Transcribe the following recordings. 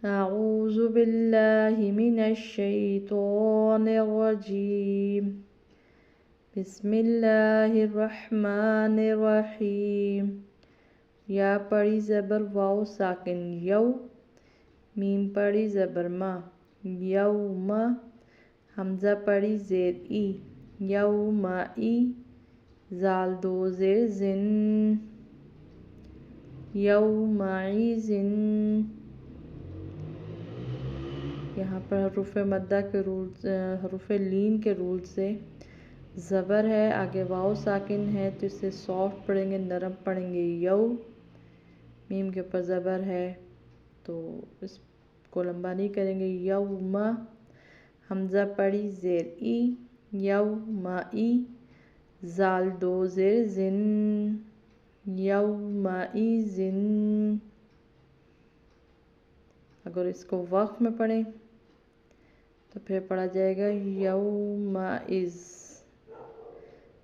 أعوذ بالله من الشيطان الرجيم بسم الله الرحمن الرحیم. یا پڑھی زبر واو ساکن یو، میم پڑھی زبر ما یوم، حمزہ پڑھی زیر ای یومئی، زال دو زیر زن یومئذن. یہاں پر حروف مدہ کے رول، حروف لین کے رول سے زبر ہے، آگے واو ساکن ہے تو اسے سافٹ پڑھیں گے، نرم پڑھیں گے یو. میم کے اوپر زبر ہے تو اس کو لمبا نہیں کریں گے یوم. حمزہ پڑھی زیر ای یومئی، زال دو زیر زن یومئذن. اگر اس کو وقف میں پڑھیں تو پھر پڑھا جائے گا یومئذ.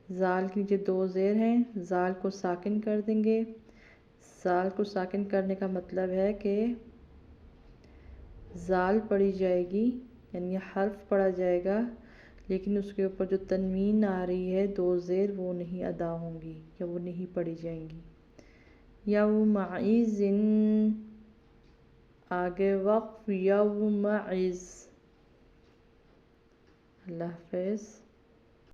زال کے نیچے دو زیر ہیں، زال کو ساکن کر دیں گے. زال کو ساکن کرنے کا مطلب ہے کہ زال پڑھی جائے گی، یعنی حرف پڑھا جائے گا، لیکن اس کے اوپر جو تنوین آ رہی ہے دو زیر، وہ نہیں ادا ہوں گی یا وہ نہیں پڑھی جائیں گی. یومئذن، آگے وقف یومئذ. اللہ حافظ.